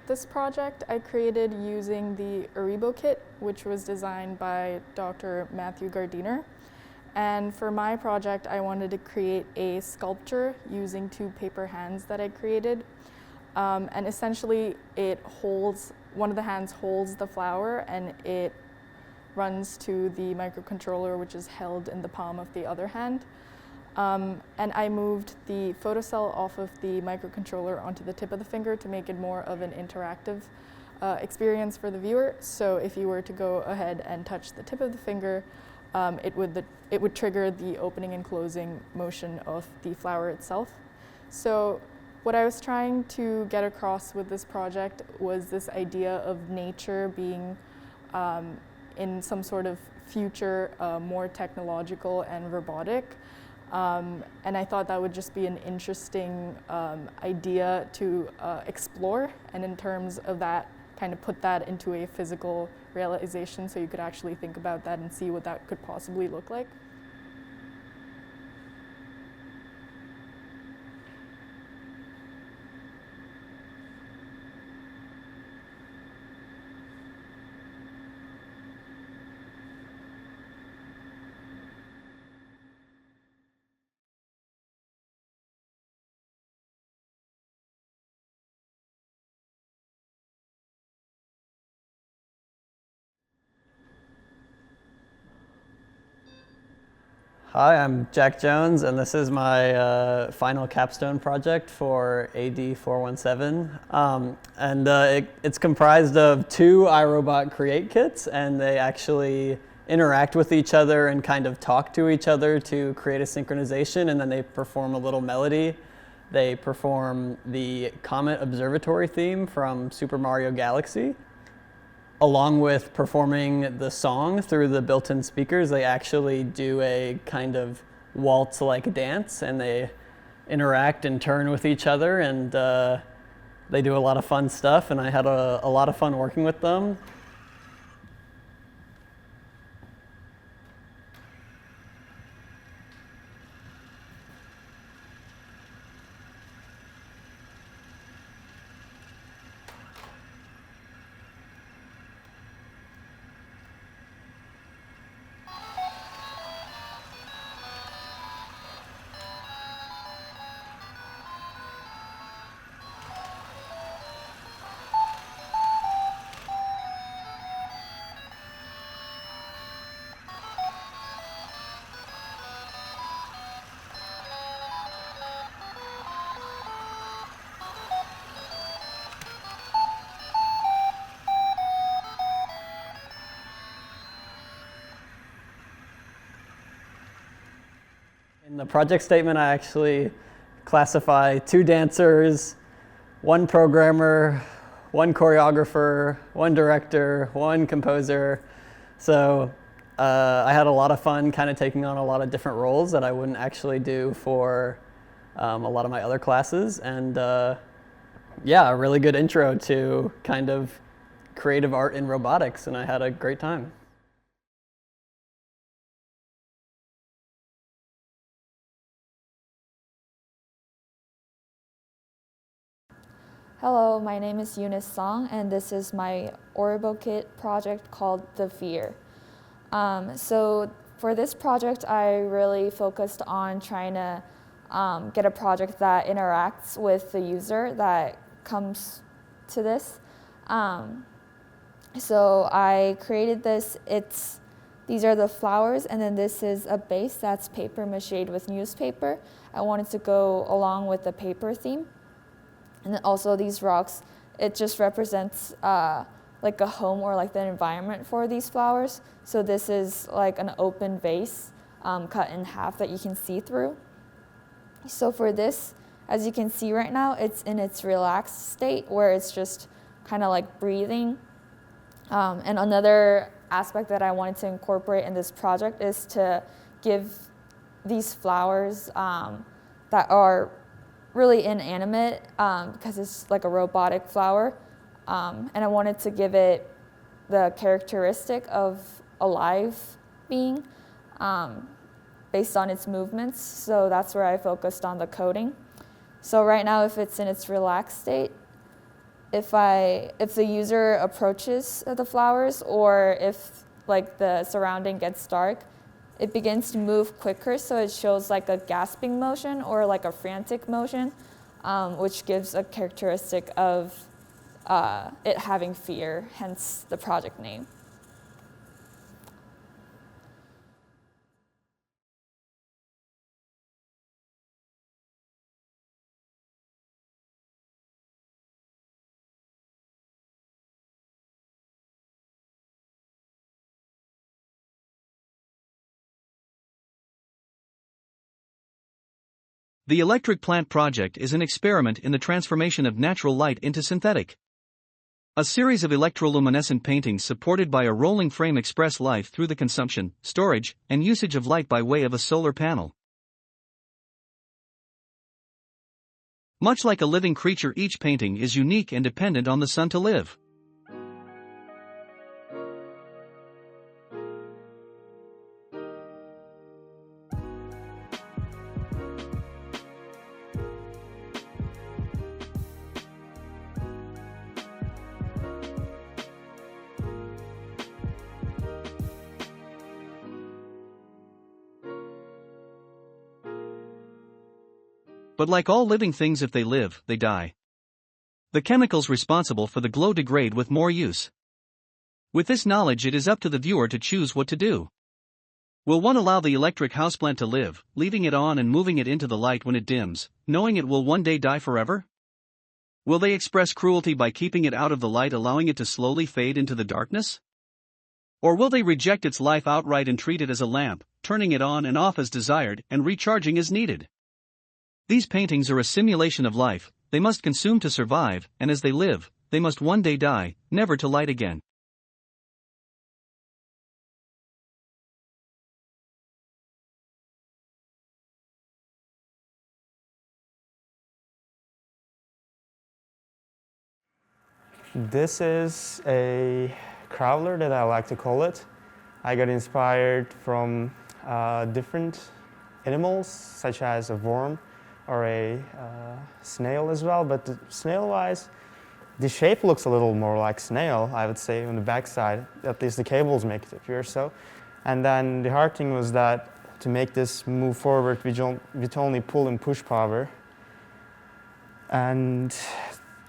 This project I created using the Aribo kit, which was designed by Dr. Matthew Gardiner. And for my project, I wanted to create a sculpture using 2 paper hands that I created. And essentially, one of the hands holds the flower and it runs to the microcontroller, which is held in the palm of the other hand. And I moved the photocell off of the microcontroller onto the tip of the finger to make it more of an interactive experience for the viewer. So if you were to go ahead and touch the tip of the finger, it would trigger the opening and closing motion of the flower itself. So what I was trying to get across with this project was this idea of nature being in some sort of future more technological and robotic. And I thought that would just be an interesting idea to explore, and in terms of that, kind of put that into a physical realization so you could actually think about that and see what that could possibly look like. Hi, I'm Jack Jones, and this is my final capstone project for AD 417. It's comprised of 2 iRobot Create kits, and they actually interact with each other and kind of talk to each other to create a synchronization, and then they perform a little melody. They perform the Comet Observatory theme from Super Mario Galaxy. Along with performing the song through the built-in speakers, they actually do a kind of waltz-like dance, and they interact and turn with each other, and they do a lot of fun stuff, and I had a lot of fun working with them. In the project statement, I actually classify 2 dancers, 1 programmer, 1 choreographer, 1 director, 1 composer. So I had a lot of fun kind of taking on a lot of different roles that I wouldn't actually do for a lot of my other classes. And yeah, a really good intro to kind of creative art in robotics, and I had a great time. Hello, my name is Eunice Song, and this is my Oribo Kit project called The Fear. So for this project, I really focused on trying to get a project that interacts with the user that comes to this. So I created this. These are the flowers, and then this is a base that's paper mache with newspaper. I wanted to go along with the paper theme. And then also these rocks, it just represents like a home or like the environment for these flowers. So this is like an open vase cut in half that you can see through. So for this, as you can see right now, it's in its relaxed state where it's just kind of like breathing. And another aspect that I wanted to incorporate in this project is to give these flowers that are really inanimate because it's like a robotic flower. And I wanted to give it the characteristic of a live being based on its movements. So that's where I focused on the coding. So right now, if it's in its relaxed state, if the user approaches the flowers, or if like the surrounding gets dark, it begins to move quicker, so it shows like a gasping motion or like a frantic motion, which gives a characteristic of it having fear, hence the project name. The electric plant project is an experiment in the transformation of natural light into synthetic. A series of electroluminescent paintings supported by a rolling frame express life through the consumption, storage, and usage of light by way of a solar panel. Much like a living creature, each painting is unique and dependent on the sun to live. But like all living things, if they live, they die. The chemicals responsible for the glow degrade with more use. With this knowledge, it is up to the viewer to choose what to do. Will one allow the electric houseplant to live, leaving it on and moving it into the light when it dims, knowing it will one day die forever? Will they express cruelty by keeping it out of the light, allowing it to slowly fade into the darkness? Or will they reject its life outright and treat it as a lamp, turning it on and off as desired and recharging as needed? These paintings are a simulation of life. They must consume to survive, and as they live, they must one day die, never to light again. This is a crawler that I like to call it. I got inspired from different animals, such as a worm or a snail as well, but snail-wise, the shape looks a little more like snail, I would say, on the backside. At least the cables make it appear so. And then the hard thing was that to make this move forward with only pull and push power, and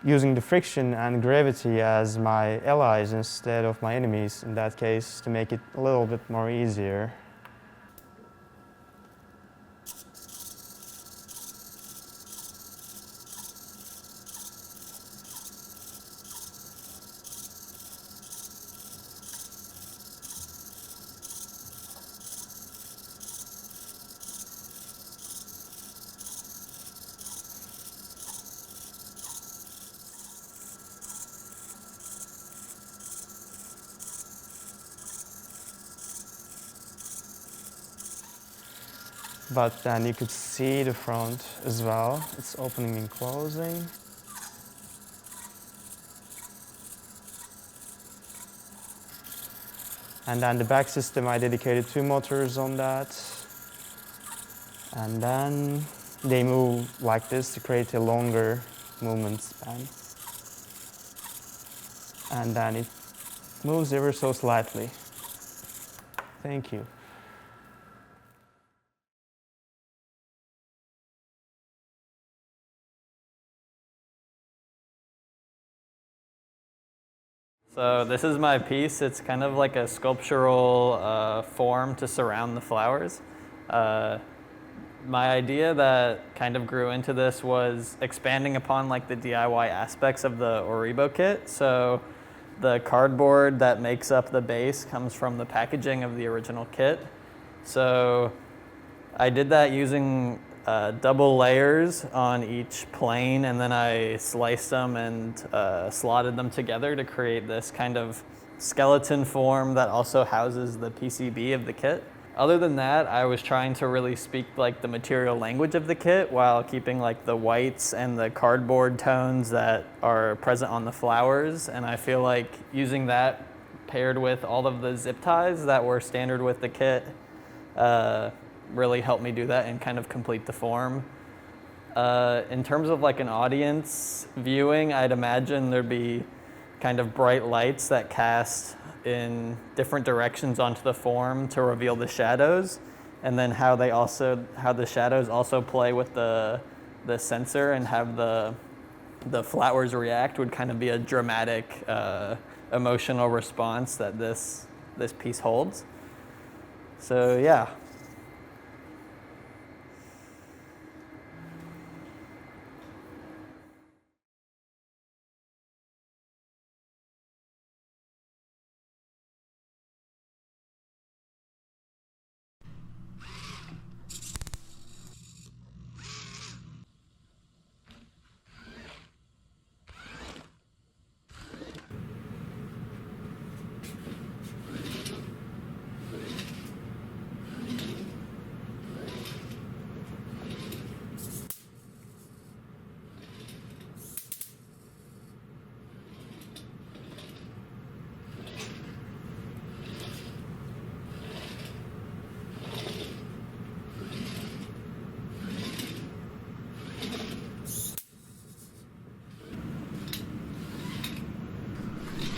using the friction and gravity as my allies instead of my enemies in that case, to make it a little bit more easier. But then you could see the front as well. It's opening and closing. And then the back system, I dedicated 2 motors on that. And then they move like this to create a longer movement span. And then it moves ever so slightly. Thank you. So this is my piece. It's kind of like a sculptural form to surround the flowers. My idea that kind of grew into this was expanding upon like the DIY aspects of the Oribo kit. So the cardboard that makes up the base comes from the packaging of the original kit. So I did that using double layers on each plane, and then I sliced them and slotted them together to create this kind of skeleton form that also houses the PCB of the kit. Other than that, I was trying to really speak like the material language of the kit while keeping like the whites and the cardboard tones that are present on the flowers, and I feel like using that paired with all of the zip ties that were standard with the kit really helped me do that and kind of complete the form. In terms of like an audience viewing, I'd imagine there'd be kind of bright lights that cast in different directions onto the form to reveal the shadows, and then how the shadows also play with the sensor and have the flowers react would kind of be a dramatic emotional response that this piece holds. So yeah.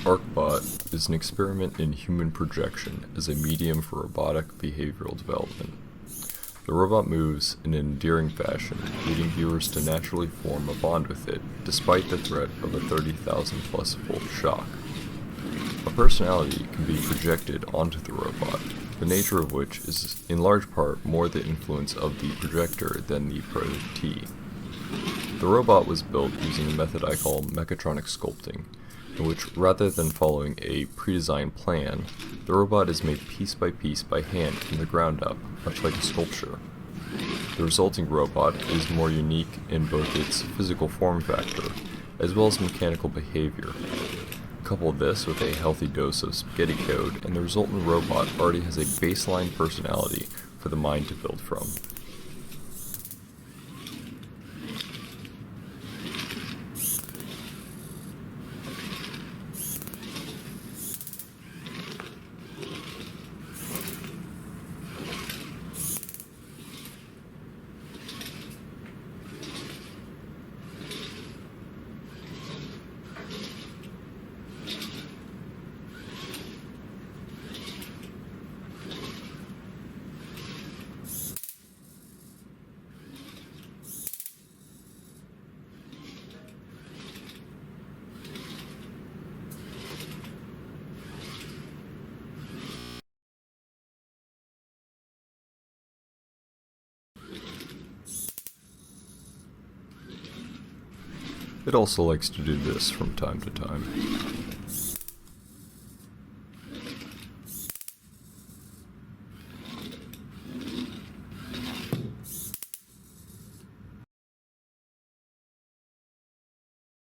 ArcBot is an experiment in human projection as a medium for robotic behavioral development. The robot moves in an endearing fashion, leading viewers to naturally form a bond with it, despite the threat of a 30,000 plus volt shock. A personality can be projected onto the robot, the nature of which is in large part more the influence of the projector than the projectee. The robot was built using a method I call mechatronic sculpting, in which, rather than following a pre-designed plan, the robot is made piece by hand from the ground up, much like a sculpture. The resulting robot is more unique in both its physical form factor, as well as mechanical behavior. Couple this with a healthy dose of spaghetti code, and the resultant robot already has a baseline personality for the mind to build from. It also likes to do this from time to time.